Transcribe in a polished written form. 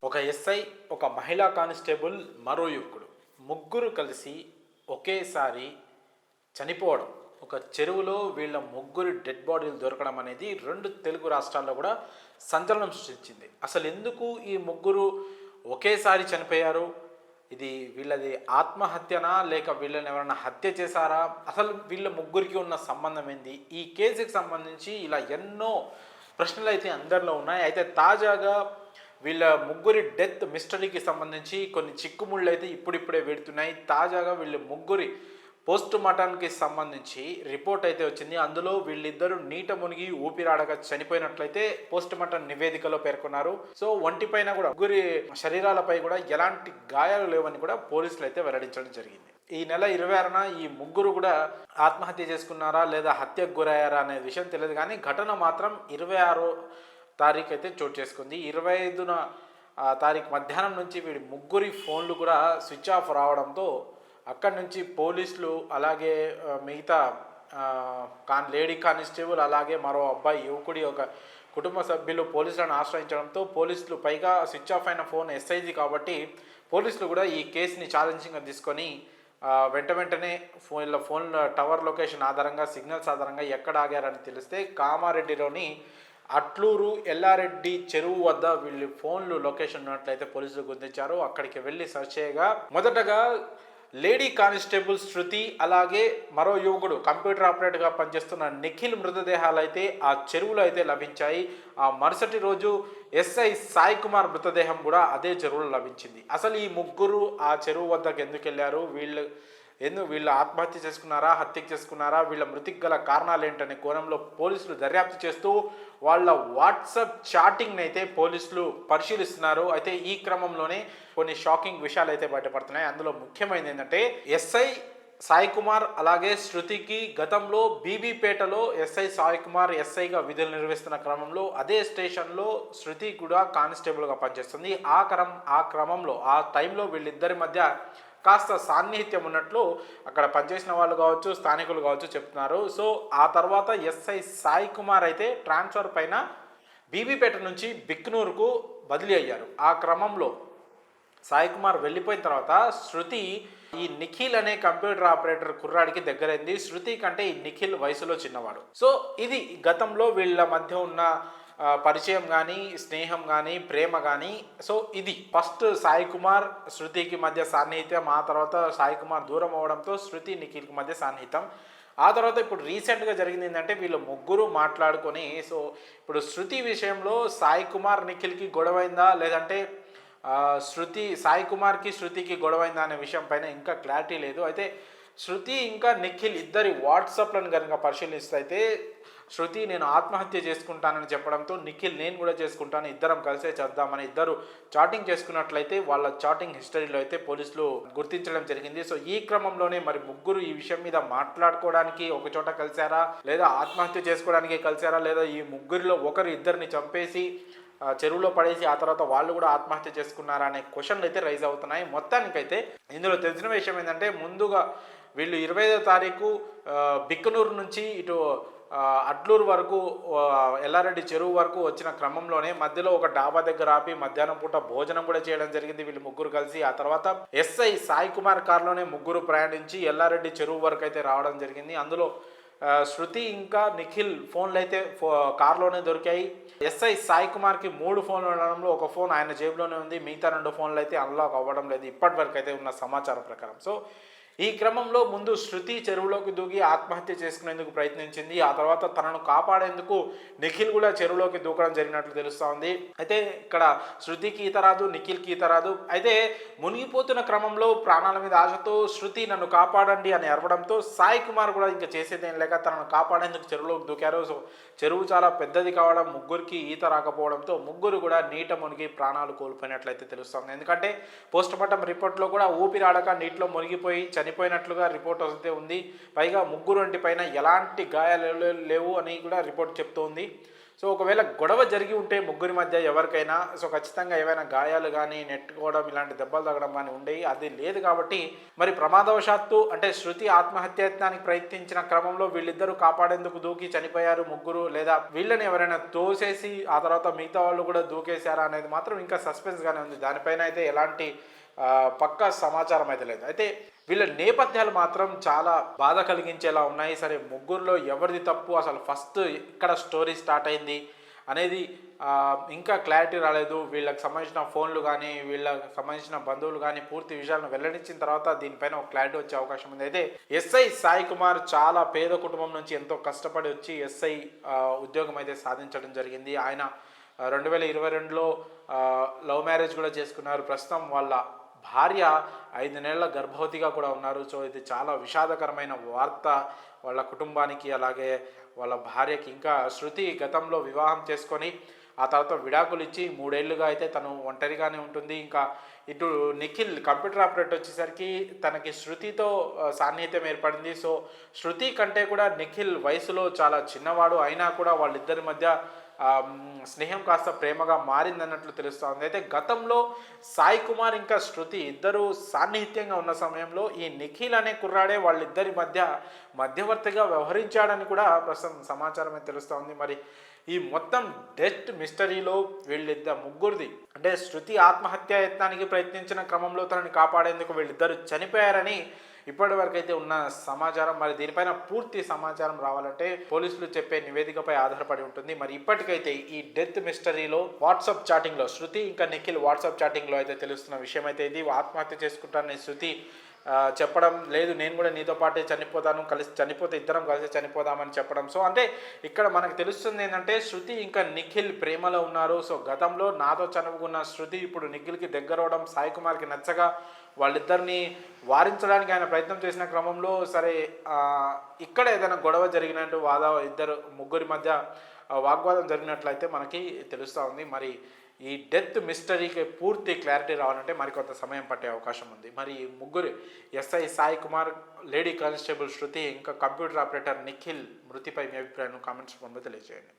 ఒక ఎస్ఐ, ఒక మహిళా కానిస్టేబుల్, మరో యువకుడు ముగ్గురు కలిసి ఒకేసారి చనిపోవడం, ఒక చెరువులో వీళ్ళ ముగ్గురి డెడ్ బాడీలు దొరకడం అనేది రెండు తెలుగు రాష్ట్రాల్లో కూడా సంచలనం సృష్టించింది. అసలు ఎందుకు ఈ ముగ్గురు ఒకేసారి చనిపోయారు? ఇది వీళ్ళది ఆత్మహత్యనా లేక వీళ్ళని ఎవరైనా హత్య చేశారా? అసలు వీళ్ళ ముగ్గురికి ఉన్న సంబంధం ఏంది? ఈ కేసుకి సంబంధించి ఇలా ఎన్నో ప్రశ్నలు అయితే అందరిలో ఉన్నాయి. అయితే తాజాగా వీళ్ళ ముగ్గురి డెత్ మిస్టరీకి సంబంధించి కొన్ని చిక్కుముళ్ళు అయితే ఇప్పుడిప్పుడే వెడుతున్నాయి. తాజాగా వీళ్ళ ముగ్గురి పోస్ట్ మార్టంకి సంబంధించి రిపోర్ట్ అయితే వచ్చింది. అందులో వీళ్ళిద్దరూ నీట మునిగి ఊపిరాడక చనిపోయినట్లయితే పోస్ట్ మార్టం నివేదికలో పేర్కొన్నారు. సో ఒంటిపైన కూడా ముగ్గురి శరీరాలపై కూడా ఎలాంటి గాయాలు లేవని కూడా పోలీసులు అయితే వెల్లడించడం జరిగింది. ఈ నెల 26న ఈ ముగ్గురు కూడా ఆత్మహత్య చేసుకున్నారా లేదా హత్యకు గురయ్యారా అనే విషయం తెలియదు, కానీ ఘటన మాత్రం 26 తారీఖు అయితే చోటు చేసుకుంది. 25న తారీఖు మధ్యాహ్నం నుంచి వీడి ముగ్గురి ఫోన్లు కూడా స్విచ్ ఆఫ్ రావడంతో అక్కడి నుంచి పోలీసులు అలాగే మిగతా లేడీ కానిస్టేబుల్ అలాగే మరో అబ్బాయి యువకుడి ఒక కుటుంబ సభ్యులు పోలీసులను ఆశ్రయించడంతో పోలీసులు, పైగా స్విచ్ ఆఫ్ అయిన ఫోన్ ఎస్ఐజీ కాబట్టి పోలీసులు కూడా ఈ కేసుని ఛాలెంజింగ్గా తీసుకొని వెంటనే ఫోన్ టవర్ లొకేషన్ ఆధారంగా, సిగ్నల్స్ ఆధారంగా ఎక్కడ ఆగారని తెలిస్తే కామారెడ్డిలోని అట్లూరు ఎల్లారెడ్డి చెరువు వద్ద వీళ్ళు ఫోన్లు లొకేషన్ ఉన్నట్లయితే పోలీసులు గుర్తించారు. అక్కడికి వెళ్ళి సెర్చ్ చేయగా మొదటగా లేడీ కానిస్టేబుల్ శృతి అలాగే మరో యువకుడు కంప్యూటర్ ఆపరేటర్గా పనిచేస్తున్న నిఖిల్ మృతదేహాలు అయితే ఆ చెరువులో అయితే లభించాయి. ఆ మరుసటి రోజు ఎస్ఐ సాయి కుమార్ మృతదేహం కూడా అదే చెరువులో లభించింది. అసలు ఈ ముగ్గురు ఆ చెరువు వద్దకు ఎందుకు వెళ్ళారు? వీళ్ళు ఆత్మహత్య చేసుకున్నారా, హత్య చేసుకున్నారా, వీళ్ళ మృతికి గల కారణాలు ఏంటనే కోణంలో పోలీసులు దర్యాప్తు చేస్తూ వాళ్ళ వాట్సాప్ చాటింగ్ని అయితే పోలీసులు పరిశీలిస్తున్నారు. అయితే ఈ క్రమంలోనే కొన్ని షాకింగ్ విషయాలు అయితే బయటపడుతున్నాయి. అందులో ముఖ్యమైనది ఏంటంటే ఎస్ఐ సాయి కుమార్ అలాగే శృతికి గతంలో బీబీపేటలో ఎస్ఐ సాయి కుమార్ ఎస్ఐగా విధులు నిర్వహిస్తున్న క్రమంలో అదే స్టేషన్లో శృతి కూడా కానిస్టేబుల్గా పనిచేస్తుంది. ఆ క్రమంలో ఆ టైంలో వీళ్ళిద్దరి మధ్య కాస్త సాన్నిహిత్యం ఉన్నట్లు అక్కడ పనిచేసిన వాళ్ళు కావచ్చు, స్థానికులు కావచ్చు చెప్తున్నారు. సో ఆ తర్వాత ఎస్ఐ సాయి కుమార్ అయితే ట్రాన్స్ఫర్ పైన బీబీపేట నుంచి బిక్నూరుకు బదిలీ అయ్యారు. ఆ క్రమంలో సాయి కుమార్ వెళ్ళిపోయిన తర్వాత శృతి ఈ నిఖిల్ అనే కంప్యూటర్ ఆపరేటర్ కుర్రాడికి దగ్గరైంది. శృతి కంటే ఈ నిఖిల్ వయసులో చిన్నవాడు. సో ఇది గతంలో వీళ్ళ మధ్య ఉన్న పరిచయం కానీ, స్నేహం కానీ, ప్రేమ కానీ. సో ఇది ఫస్ట్ సాయి కుమార్ శృతికి మధ్య సాన్నిహిత్యం. ఆ తర్వాత సాయి కుమార్ దూరం అవడంతో శృతి నిఖిల్కి మధ్య సాన్నిహిత్యం. ఆ తర్వాత ఇప్పుడు రీసెంట్గా జరిగింది ఏంటంటే వీళ్ళు ముగ్గురు మాట్లాడుకొని, సో ఇప్పుడు శృతి విషయంలో సాయి కుమార్ నిఖిల్కి గొడవైందా లేదంటే సాయి కుమార్కి శృతికి గొడవైందా అనే విషయం పైన ఇంకా క్లారిటీ లేదు. అయితే శృతి ఇంకా నిఖిల్ ఇద్దరి వాట్సాప్లను కనుక పరిశీలిస్తే అయితే శృతి నేను ఆత్మహత్య చేసుకుంటానని చెప్పడంతో నిఖిల్ నేను కూడా చేసుకుంటాను, ఇద్దరం కలిసే చేద్దామని ఇద్దరు చాటింగ్ చేసుకున్నట్లయితే వాళ్ళ చాటింగ్ హిస్టరీలో అయితే పోలీసులు గుర్తించడం జరిగింది. సో ఈ క్రమంలోనే మరి ముగ్గురు ఈ విషయం మీద మాట్లాడుకోవడానికి ఒక చోట కలిశారా లేదా ఆత్మహత్య చేసుకోవడానికి కలిశారా లేదా ఈ ముగ్గురిలో ఒకరు ఇద్దరిని చంపేసి చెరువులో పడేసి ఆ తర్వాత వాళ్ళు కూడా ఆత్మహత్య చేసుకున్నారా అనే క్వశ్చన్లు అయితే రైజ్ అవుతున్నాయి. మొత్తానికైతే ఇందులో తెలిసిన విషయం ఏంటంటే ముందుగా వీళ్ళు 25వ తారీఖు బిక్కనూరు నుంచి ఇటు అట్లూరు వరకు ఎల్లారెడ్డి చెరువు వరకు వచ్చిన క్రమంలోనే మధ్యలో ఒక డాబా దగ్గర ఆపి మధ్యాహ్నం పూట భోజనం కూడా చేయడం జరిగింది వీళ్ళు ముగ్గురు కలిసి. ఆ తర్వాత ఎస్ఐ సాయి కుమార్ కారులోనే ముగ్గురు ప్రయాణించి ఎల్లారెడ్డి చెరువు వరకు అయితే రావడం జరిగింది. అందులో శృతి ఇంకా నిఖిల్ ఫోన్లు అయితే కారులోనే దొరికాయి. ఎస్ఐ సాయి కుమార్కి 3 ఫోన్లు ఉండడంలో ఒక ఫోన్ ఆయన జేబులోనే ఉంది, మిగతా 2 ఫోన్లు అయితే అన్లాక్ అవ్వడం లేదు ఇప్పటి వరకు అయితే ఉన్న సమాచారం ప్రకారం. సో ఈ క్రమంలో ముందు శృతి చెరువులోకి దూకి ఆత్మహత్య చేసుకునేందుకు ప్రయత్నించింది. ఆ తర్వాత తనను కాపాడేందుకు నిఖిల్ కూడా చెరువులోకి దూకడం జరిగినట్లు తెలుస్తూ ఉంది. అయితే ఇక్కడ శృతికి ఈత రాదు, నిఖిల్కి ఈత రాదు. అయితే మునిగిపోతున్న క్రమంలో ప్రాణాల మీద ఆశతో శృతి నన్ను కాపాడండి అని అరవడంతో సాయి కుమార్ కూడా ఇంకా చేసేదేం లేక తనను కాపాడేందుకు చెరువులోకి దూకారు. సో చెరువు చాలా పెద్దది కావడం, ముగ్గురికి ఈత రాకపోవడంతో ముగ్గురు కూడా నీట మునిగి ప్రాణాలు కోల్పోయినట్లయితే తెలుస్తుంది. ఎందుకంటే పోస్ట్ మార్టం రిపోర్ట్లో కూడా ఊపిరాడక నీటిలో మునిగిపోయి చనిపోయినట్లుగా రిపోర్ట్ అయితే ఉంది. పైగా ముగ్గురు పైన ఎలాంటి గాయాలు లేవు అని కూడా రిపోర్ట్ చెప్తోంది. సో ఒకవేళ గొడవ జరిగి ఉంటే ముగ్గురి మధ్య ఎవరికైనా సో ఖచ్చితంగా ఏవైనా గాయాలు కానీ నెట్టుకోవడం ఇలాంటి దెబ్బలు తగ్గడం కానీ ఉండేవి. అది లేదు కాబట్టి మరి ప్రమాదవశాత్తు అంటే శృతి ఆత్మహత్యయత్నానికి ప్రయత్నించిన క్రమంలో వీళ్ళిద్దరూ కాపాడేందుకు దూకి చనిపోయారు ముగ్గురు, లేదా వీళ్ళని ఎవరైనా తోసేసి ఆ తర్వాత మిగతా వాళ్ళు కూడా దూకేశారా అనేది మాత్రం ఇంకా సస్పెన్స్గానే ఉంది. దానిపైన అయితే ఎలాంటి పక్కా సమాచారం అయితే లేదు. అయితే వీళ్ళ నేపథ్యాలు మాత్రం చాలా బాధ కలిగించేలా ఉన్నాయి. సరే ముగ్గురులో ఎవరిది తప్పు, అసలు ఫస్ట్ ఇక్కడ స్టోరీ స్టార్ట్ అయింది అనేది ఇంకా క్లారిటీ రాలేదు. వీళ్ళకి సంబంధించిన ఫోన్లు కానీ వీళ్ళకి సంబంధించిన బంధువులు కానీ పూర్తి విషయాలను వెల్లడించిన తర్వాత దీనిపైన ఒక క్లారిటీ వచ్చే అవకాశం ఉంది. అయితే ఎస్ఐ సాయి కుమార్ చాలా పేద కుటుంబం నుంచి ఎంతో కష్టపడి వచ్చి ఎస్ఐ ఉద్యోగం అయితే సాధించడం జరిగింది. ఆయన 2022లో లవ్ మ్యారేజ్ కూడా చేసుకున్నారు. ప్రస్తుతం వాళ్ళ భార్య 5 నెలల గర్భవతిగా కూడా ఉన్నారు. సో ఇది చాలా విషాదకరమైన వార్త వాళ్ళ కుటుంబానికి, అలాగే వాళ్ళ భార్యకి. ఇంకా శృతి గతంలో వివాహం చేసుకొని ఆ తర్వాత విడాకులు ఇచ్చి 3 ఏళ్ళుగా అయితే తను ఒంటరిగానే ఉంటుంది. ఇంకా ఇటు నిఖిల్ కంప్యూటర్ ఆపరేటర్ వచ్చేసరికి తనకి శృతితో సాన్నిహిత్యం ఏర్పడింది. సో శృతి కంటే కూడా నిఖిల్ వయసులో చాలా చిన్నవాడు, అయినా కూడా వాళ్ళిద్దరి మధ్య స్నేహం కాస్త ప్రేమగా మారిందన్నట్లు తెలుస్తోంది. అయితే గతంలో సాయి కుమార్ ఇంకా శృతి ఇద్దరు సాన్నిహిత్యంగా ఉన్న సమయంలో ఈ నిఖిల్ అనే కుర్రాడే వాళ్ళిద్దరి మధ్యవర్తిగా వ్యవహరించాడని కూడా ప్రస్తుతం సమాచారం అయితే తెలుస్తోంది. మరి ఈ మొత్తం డెత్ మిస్టరీలో ముగ్గురిది అంటే శృతి ఆత్మహత్య యత్నానికి ప్రయత్నించిన క్రమంలో తనని కాపాడేందుకు వీళ్ళిద్దరు చనిపోయారని ఇప్పటి వరకు అయితే ఉన్న సమాచారం. మరి దీనిపైన పూర్తి సమాచారం రావాలంటే పోలీసులు చెప్పే నివేదికపై ఆధారపడి ఉంటుంది. మరి ఇప్పటికైతే ఈ డెత్ మిస్టరీలో వాట్సాప్ చాటింగ్లో శృతి ఇంకా నిఖిల్ వాట్సాప్ చాటింగ్లో అయితే తెలుస్తున్న విషయం అయితే ఇది. ఆత్మహత్య చేసుకుంటానని శృతి చెప్పడం లేదు, నేను కూడా నీతో పాటే చనిపోతాను, చనిపోతే ఇద్దరం కలిసి చనిపోదామని చెప్పడం. సో అంటే ఇక్కడ మనకు తెలుస్తుంది ఏంటంటే శృతి ఇంకా నిఖిల్ ప్రేమలో ఉన్నారు. సో గతంలో నాతో చనువుకున్న శృతి ఇప్పుడు నిఖిల్కి దగ్గర అవడం సాయి కుమార్కి నచ్చగా వాళ్ళిద్దరిని వారించడానికి ఆయన ప్రయత్నం చేసిన క్రమంలో సరే ఇక్కడ ఏదైనా గొడవ జరిగినట్టు ముగ్గురి మధ్య వాగ్వాదం జరిగినట్లయితే మనకి తెలుస్తూ ఉంది. మరి ఈ డెత్ మిస్టరీకి పూర్తి క్లారిటీ రావాలంటే మరికొంత సమయం పట్టే అవకాశం ఉంది. మరి ముగ్గురు SI Sai Kumar, lady constable Shruti, ఇంకా కంప్యూటర్ ఆపరేటర్ నిఖిల్ మృతిపై మీ అభిప్రాయాన్ని కామెంట్స్ రూపంలో తెలియజేయండి.